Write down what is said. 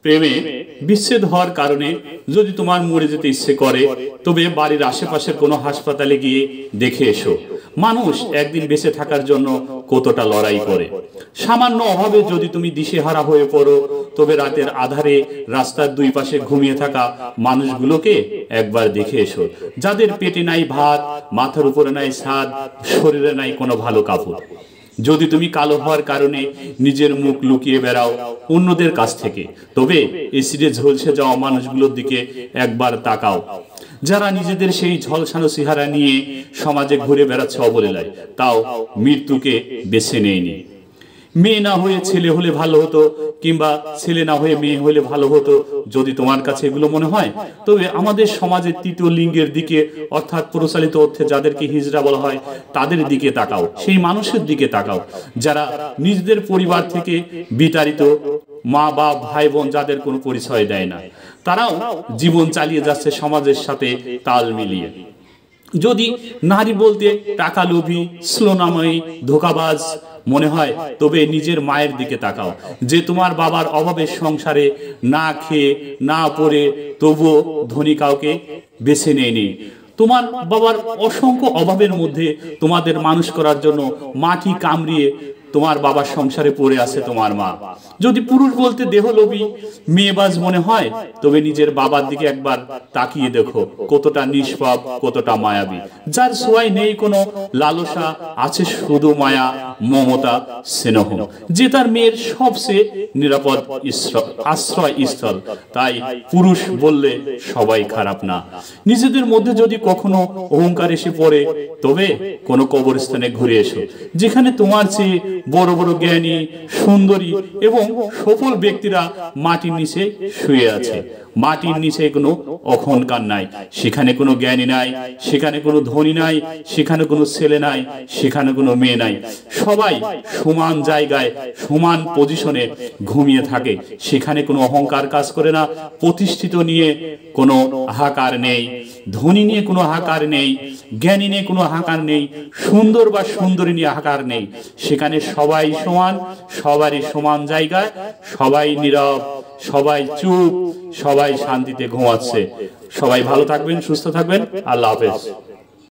প্রেমে বিচ্ছেদ হওয়ার কারণে যদি তোমার মরে যেতে ইচ্ছে করে, তবে বাড়ির আশেপাশের কোনো হাসপাতালে গিয়ে দেখে এসো মানুষ একদিন বেঁচে থাকার জন্য কতটা লড়াই করে। সামান্য অভাবে যদি তুমি দিশেহারা হয়ে পড়ো, তবে রাতের আধারে রাস্তার দুই পাশে ঘুমিয়ে থাকা মানুষগুলোকে একবার দেখে এসো, যাদের পেটে নাই ভাত, মাথার উপরে নাই ছাদ, শরীরে নাই কোনো ভালো কাপড়। যদি তুমি কালো হওয়ার কারণে নিজের মুখ লুকিয়ে বেড়াও অন্যদের কাছ থেকে, তবে এসিডে ঝলসে যাওয়া মানুষগুলোর দিকে একবার তাকাও, যারা নিজেদের সেই ঝলসানো চেহারা নিয়ে সমাজে ঘুরে বেড়াচ্ছে অবলীলায়, তাও মৃত্যুকে বেছে নেয়নি। মেয়ে না হয়ে ছেলে হলে ভালো হতো, কিংবা ছেলে না হয়ে মেয়ে হলে ভালো হতো, যদি তোমার কাছে এগুলো মনে হয়, তবে আমাদের সমাজের তৃতীয় লিঙ্গের দিকে, অর্থাৎ প্রচলিত অর্থে যাদেরকে হিজড়া বলা হয়, তাদের দিকে তাকাও, সেই মানুষের দিকে তাকাও যারা নিজেদের পরিবার থেকে বিতাড়িত, মা বাপ ভাই বোন যাদের কোনো পরিচয় দেয় না, তারাও জীবন চালিয়ে যাচ্ছে সমাজের সাথে তাল মিলিয়ে। যদি নারী বলতে টাকা লোভী, স্লোনাময়ী, ধোঁকাবাজ মনে হয়, তবে নিজের মায়ের দিকে তাকাও, যে তোমার বাবার অভাবের সংসারে না খেয়ে না পড়ে তবুও ধনী কাউকে বেছে নেয়নি। তোমার বাবার অসংখ্য অভাবের মধ্যে তোমাদের মানুষ করার জন্য মাটি কামড়িয়ে তোমার বাবার সংসারে পড়ে আছে তোমার মা। যদি পুরুষ বলতে দেহলোভী, মেয়েবাজ মনে হয়, তবে নিজের বাবার দিকে একবার তাকিয়ে দেখো, কতটা নিষ্পাপ, কতটা মায়াবী, যার ছোঁয়ায় নেই কোনো লালসা, আছে শুধু মায়া, মমতা, স্নেহ, যে তার মেয়ের সবচেয়ে নিরাপদ আশ্রয় স্থল। তাই পুরুষ বললে সবাই খারাপ না। নিজেদের মধ্যে যদি কখনো অহংকার এসে পড়ে, তবে কোনো কবরস্থানে ঘুরে এসো, যেখানে তোমার চেয়ে বড় বড় জ্ঞানী, সুন্দরী এবং সফল ব্যক্তিরা মাটির নিচে শুয়ে আছে। মাটির নিচে কোনো অহংকার নাই, সেখানে কোনো জ্ঞানী নাই, সেখানে কোনো ধনী নাই, সেখানে কোনো ছেলে নাই, সেখানে কোনো মেয়ে নাই। সবাই সমান জায়গায় সমান পজিশনে ঘুমিয়ে থাকে, সেখানে কোনো অহংকার কাজ করে না। প্রতিষ্ঠিত নিয়ে কোনো হাহাকার নেই, ধনী নিয়ে কোনো হাহাকার নেই, জ্ঞানী নিয়ে কোনো হাহাকার নেই, সুন্দর বা সুন্দরী নিয়ে হাহাকার নেই। সেখানে সবাই সমান, সবারই সমান জায়গায়, সবাই নীরব, সবাই চুপ, সবাই শান্তিতে ঘুমাচ্ছে। সবাই ভালো থাকবেন, সুস্থ থাকবেন। আল্লাহ হাফেজ।